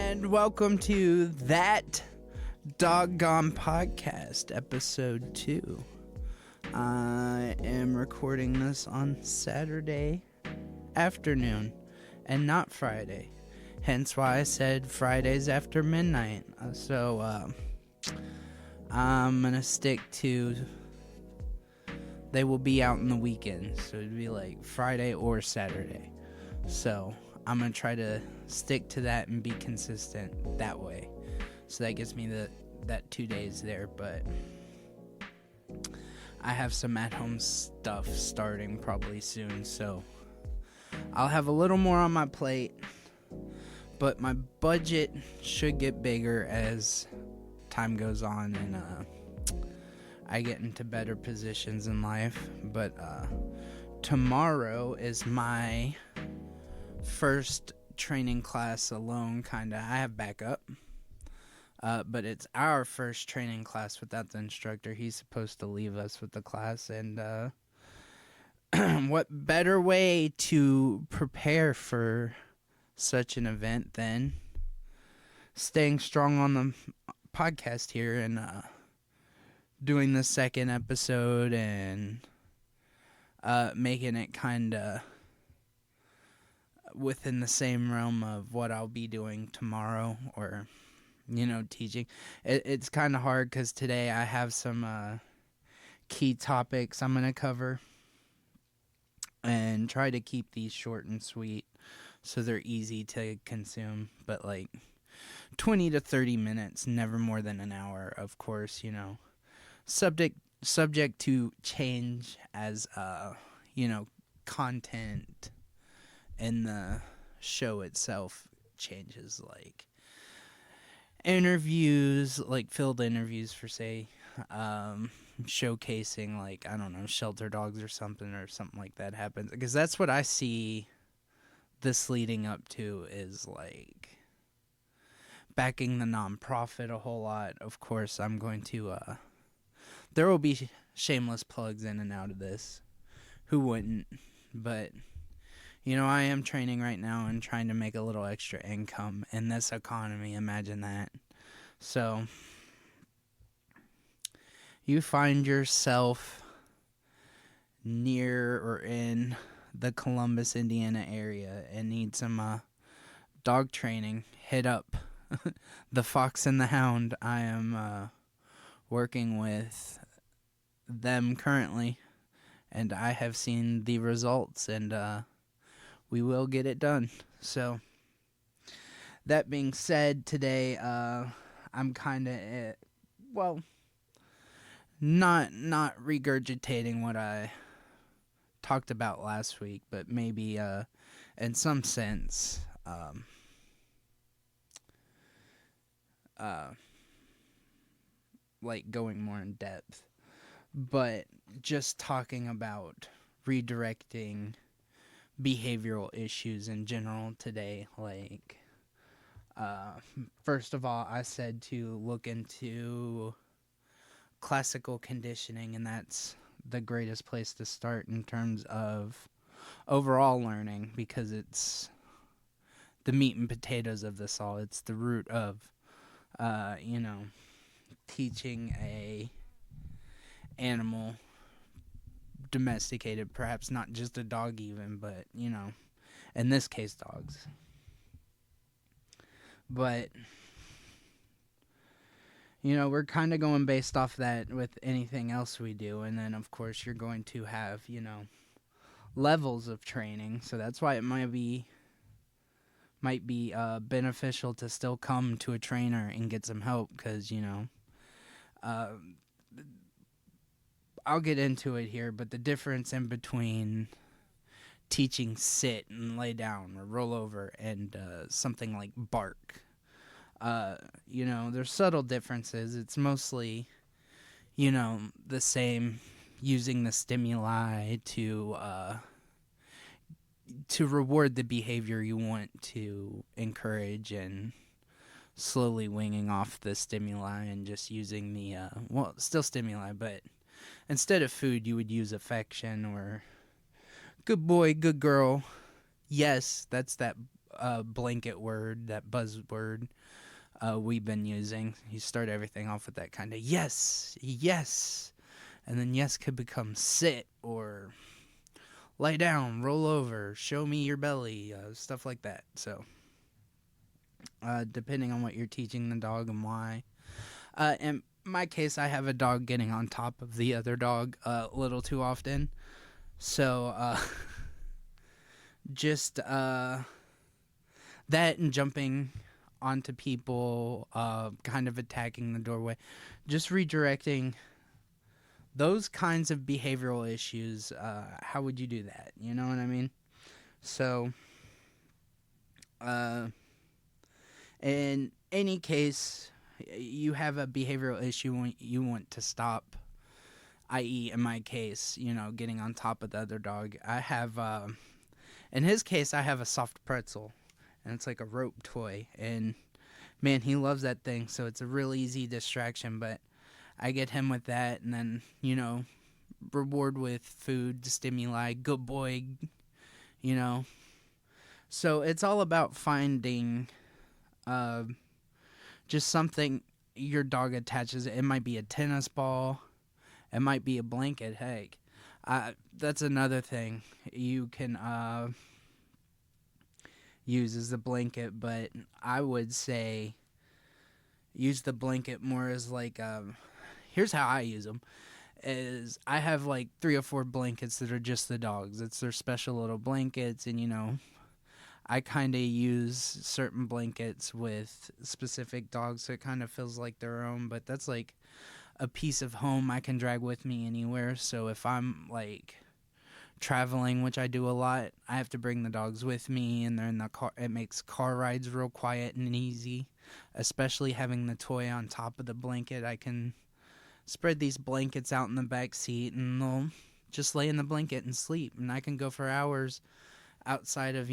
And welcome to that DogGone podcast, episode 2. I am recording this on Saturday afternoon and not Friday. Hence why I said Fridays after midnight. So I'm going to stick to... They will be out in the weekend, so it'd be like Friday or Saturday. So I'm going to try to stick to that and be consistent that way. So that gives me that 2 days there, but I have some at-home stuff starting probably soon, so I'll have a little more on my plate, but my budget should get bigger as time goes on and I get into better positions in life. But tomorrow is my first training class alone, kinda. I have backup, but it's our first training class without the instructor. He's supposed to leave us with the class, and what better way to prepare for such an event than staying strong on the podcast here and doing the second episode and making it kinda within the same realm of what I'll be doing tomorrow, or teaching. It's kind of hard because today I have some key topics I'm going to cover and try to keep these short and sweet so they're easy to consume, but like 20 to 30 minutes, never more than an hour, of course. Subject to change as content in the show itself changes, like interviews, like field interviews for say showcasing, like, I don't know, shelter dogs or something like that happens, because that's what I see this leading up to, is like backing the nonprofit a whole lot. Of course, I'm going to there will be shameless plugs in and out of this. Who wouldn't? But I am training right now and trying to make a little extra income in this economy. Imagine that. So you find yourself near or in the Columbus, Indiana area and need some dog training, hit up the Fox and the Hound. I am working with them currently, and I have seen the results, and we will get it done. So that being said, today I'm kind of not regurgitating what I talked about last week, but maybe in some sense like going more in depth, but just talking about redirecting behavioral issues in general today. Like first of all, I said to look into classical conditioning, and that's the greatest place to start in terms of overall learning, because it's the meat and potatoes of this all. It's the root of teaching a animal, domesticated, perhaps not just a dog even, but in this case dogs. But we're kind of going based off that with anything else we do, and then of course you're going to have levels of training. So that's why it might be beneficial to still come to a trainer and get some help, because I'll get into it here, but the difference in between teaching sit and lay down or roll over and something like bark, there's subtle differences. It's mostly the same, using the stimuli to reward the behavior you want to encourage, and slowly winging off the stimuli and just using the still stimuli, but instead of food you would use affection, or good boy, good girl. Yes, that's that blanket word, that buzzword we've been using. You start everything off with that kind of yes, yes. And then yes could become sit or lay down, roll over, show me your belly, stuff like that. So, depending on what you're teaching the dog and why. In my case, I have a dog getting on top of the other dog a little too often. So, just that and jumping onto people, kind of attacking the doorway, just redirecting those kinds of behavioral issues. How would you do that? You know what I mean? So, in any case, you have a behavioral issue you want to stop, i.e., in my case, getting on top of the other dog. I have, in his case, I have a soft pretzel, and it's like a rope toy, and man, he loves that thing, so it's a real easy distraction, but I get him with that, and then, reward with food, stimuli, good boy, So it's all about finding just something your dog attaches. It might be a tennis ball. It might be a blanket. Heck, that's another thing you can use as a blanket, but I would say use the blanket more as like, here's how I use them. Is I have like 3 or 4 blankets that are just the dogs. It's their special little blankets, and I kind of use certain blankets with specific dogs, so it kind of feels like their own, but that's like a piece of home I can drag with me anywhere. So if I'm like traveling, which I do a lot, I have to bring the dogs with me, and they're in the car. It makes car rides real quiet and easy, especially having the toy on top of the blanket. I can spread these blankets out in the back seat, and they'll just lay in the blanket and sleep, and I can go for hours outside of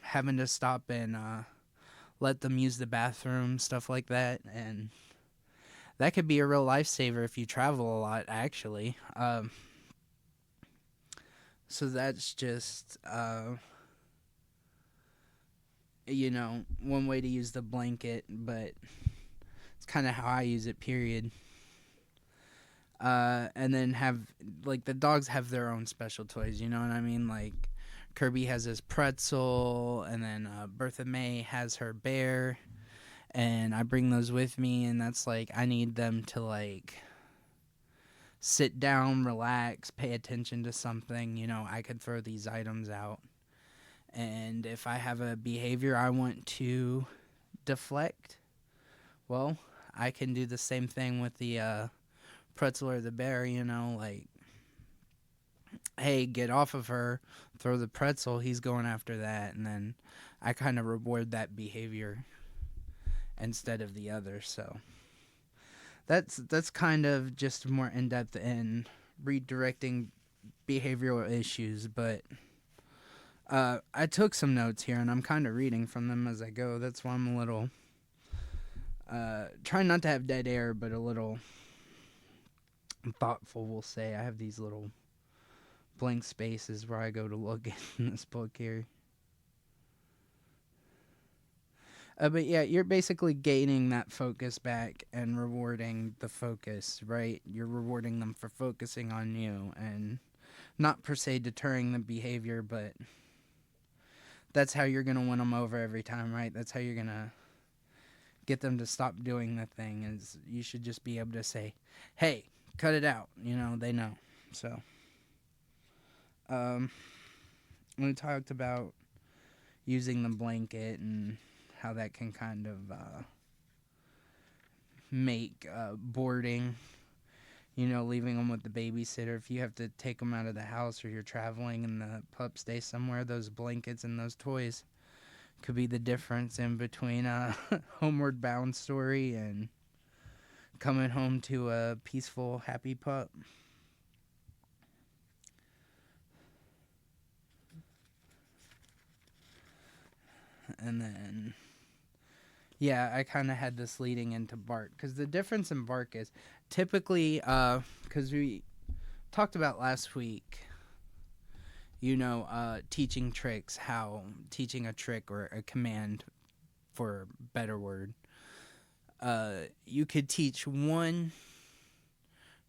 having to stop and let them use the bathroom, stuff like that. And that could be a real lifesaver if you travel a lot, actually. So that's just one way to use the blanket, but it's kind of how I use it, period. And then have, like, the dogs have their own special toys, you know what I mean? Like, Kirby has his pretzel, and then Bertha May has her bear, and I bring those with me, and that's like, I need them to, like, sit down, relax, pay attention to something. I could throw these items out. And if I have a behavior I want to deflect, well, I can do the same thing with the pretzel or the bear, like, hey, get off of her, throw the pretzel, he's going after that, and then I kind of reward that behavior instead of the other. So that's kind of just more in-depth in redirecting behavioral issues, but I took some notes here, and I'm kind of reading from them as I go. That's why I'm a little trying not to have dead air, but a little thoughtful, we'll say. I have these little blank spaces where I go to look in this book here. But yeah, you're basically gaining that focus back and rewarding the focus, right? You're rewarding them for focusing on you, and not per se deterring the behavior, but that's how you're going to win them over every time, right? That's how you're going to get them to stop doing the thing. Is you should just be able to say, hey, cut it out. They know. So we talked about using the blanket and how that can kind of make boarding, leaving them with the babysitter. If you have to take them out of the house, or you're traveling and the pup stays somewhere, those blankets and those toys could be the difference in between a homeward bound story and coming home to a peaceful, happy pup. And then, yeah, I kind of had this leading into bark, because the difference in bark is typically, because we talked about last week, teaching tricks, how teaching a trick or a command, for a better word. You could teach one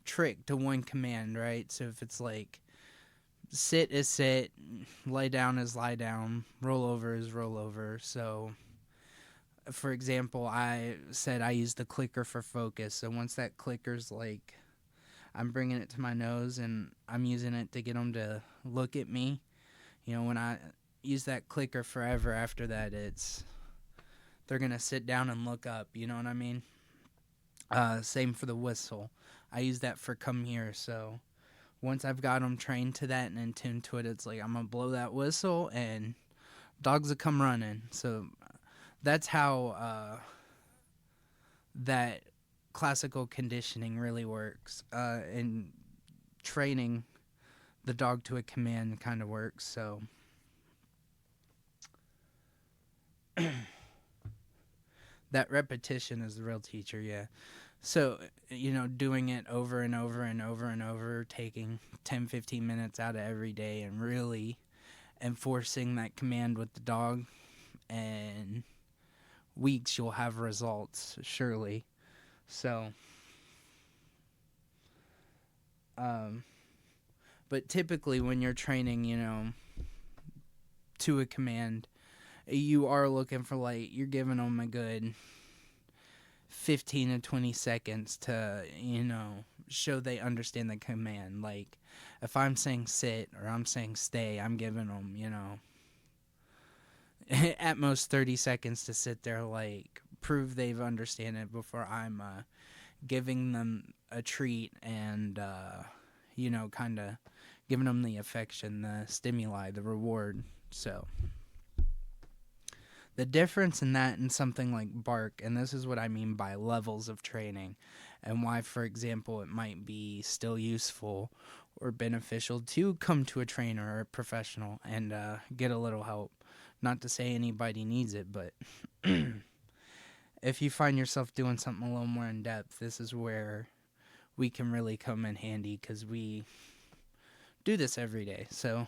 trick to one command, right? So if it's like sit is sit, lay down is lie down, roll over is roll over. So, for example, I said I use the clicker for focus. So once that clicker's like, I'm bringing it to my nose and I'm using it to get them to look at me. When I use that clicker forever after that, they're going to sit down and look up. You know what I mean? Same for the whistle. I use that for come here. So once I've got them trained to that and in tune to it, it's like I'm going to blow that whistle and dogs will come running. So that's how that classical conditioning really works. And training the dog to a command kind of works. So that repetition is the real teacher, yeah. So, doing it over and over and over and over, taking 10, 15 minutes out of every day and really enforcing that command with the dog, and weeks you'll have results, surely. So, but typically when you're training, to a command, you are looking for, like, you're giving them a good 15 to 20 seconds to, show they understand the command. Like, if I'm saying sit or I'm saying stay, I'm giving them, at most 30 seconds to sit there, like, prove they've understand it before I'm giving them a treat and, kind of giving them the affection, the stimuli, the reward. So the difference in that and something like bark, and this is what I mean by levels of training, and why, for example, it might be still useful or beneficial to come to a trainer or a professional and get a little help. Not to say anybody needs it, but if you find yourself doing something a little more in depth, this is where we can really come in handy, because we do this every day. So,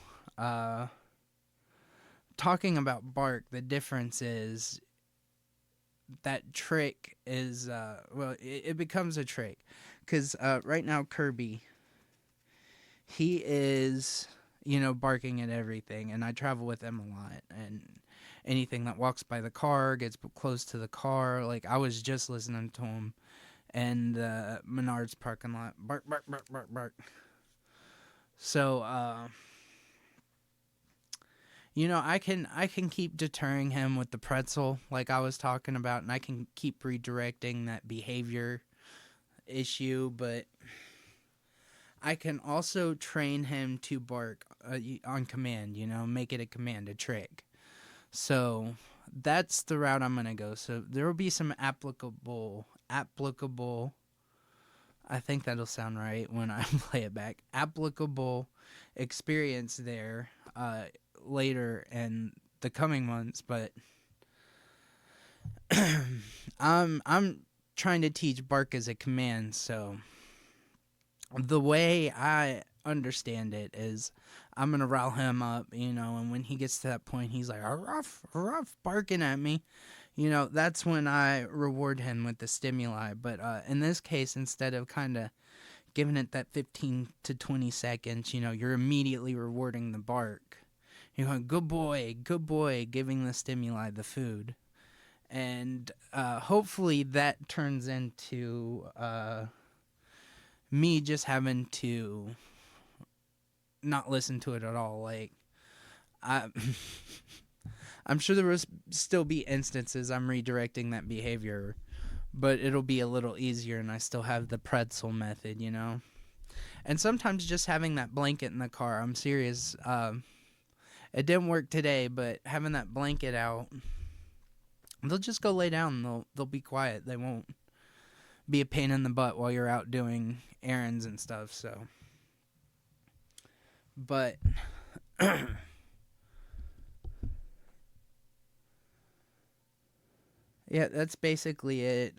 talking about bark, the difference is that trick is, it becomes a trick. Because right now, Kirby, he is, barking at everything. And I travel with him a lot. And anything that walks by the car, gets close to the car. Like, I was just listening to him in the Menards parking lot. Bark, bark, bark, bark, bark. So, I can keep deterring him with the pretzel, like I was talking about, and I can keep redirecting that behavior issue, but I can also train him to bark on command, make it a command, a trick. So that's the route I'm going to go. So there will be some applicable, I think that'll sound right when I play it back, applicable experience there later in the coming months, but I'm trying to teach bark as a command. So the way I understand it is I'm gonna rile him up, and when he gets to that point, he's like, ruff, ruff, barking at me. That's when I reward him with the stimuli. But in this case, instead of kind of giving it that 15 to 20 seconds, you're immediately rewarding the bark. You're going, good boy, giving the stimuli, the food. And hopefully that turns into me just having to not listen to it at all. Like, I'm sure there will still be instances I'm redirecting that behavior, but it'll be a little easier, and I still have the pretzel method, And sometimes just having that blanket in the car, I'm serious. It didn't work today, but having that blanket out, they'll just go lay down. They'll be quiet. They won't be a pain in the butt while you're out doing errands and stuff. So, but yeah, that's basically it.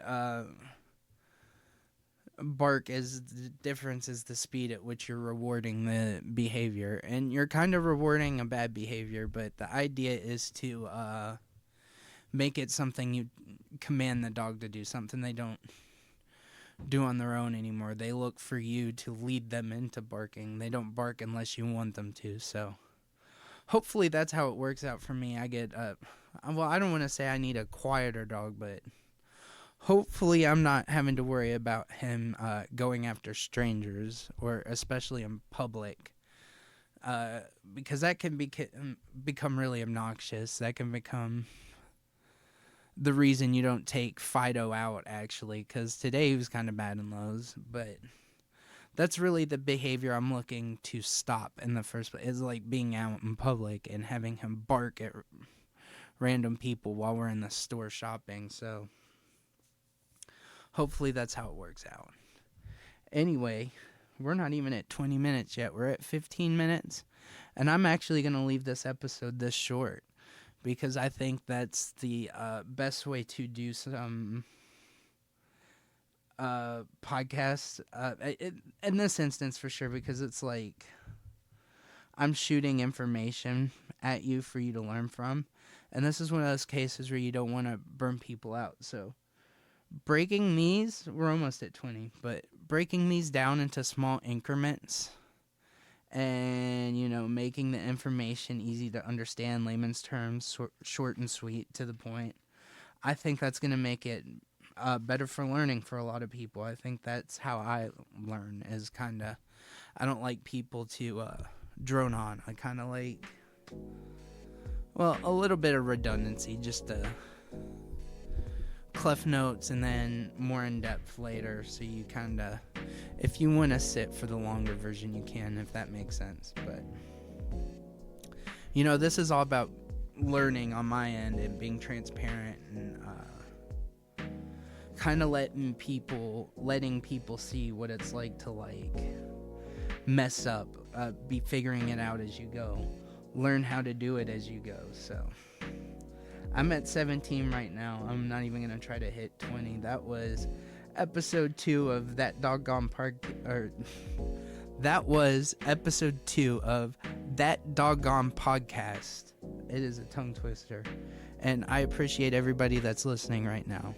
bark is the difference is the speed at which you're rewarding the behavior, and you're kind of rewarding a bad behavior, but the idea is to make it something you command the dog to do, something they don't do on their own anymore. They look for you to lead them into barking. They don't bark unless you want them to. So hopefully that's how it works out for me. I get well, I don't want to say I need a quieter dog, but hopefully I'm not having to worry about him going after strangers, or especially in public, because that can become really obnoxious. That can become the reason you don't take Fido out, actually, because today he was kind of bad in Lowe's, but that's really the behavior I'm looking to stop in the first place, is like being out in public and having him bark at random people while we're in the store shopping. So hopefully that's how it works out. Anyway, we're not even at 20 minutes yet. We're at 15 minutes, and I'm actually going to leave this episode this short, because I think that's the best way to do some podcasts. In this instance, for sure, because it's like I'm shooting information at you for you to learn from. And this is one of those cases where you don't want to burn people out. So breaking these, we're almost at 20, but breaking these down into small increments, and, you know, making the information easy to understand, layman's terms, short and sweet, to the point. I think that's going to make it better for learning for a lot of people. I think that's how I learn, is kind of, I don't like people to drone on. I kind of like, well, a little bit of redundancy, just Cliff Notes and then more in depth later, so you kind of, if you want to sit for the longer version, you can, if that makes sense. But, you know, this is all about learning on my end and being transparent, and kind of letting people see what it's like to, like, mess up, be figuring it out as you go, learn how to do it as you go. So I'm at 17 right now. I'm not even going to try to hit 20. That was episode 2 of that DogGone that was episode 2 of that DogGone podcast. It is a tongue twister, and I appreciate everybody that's listening right now.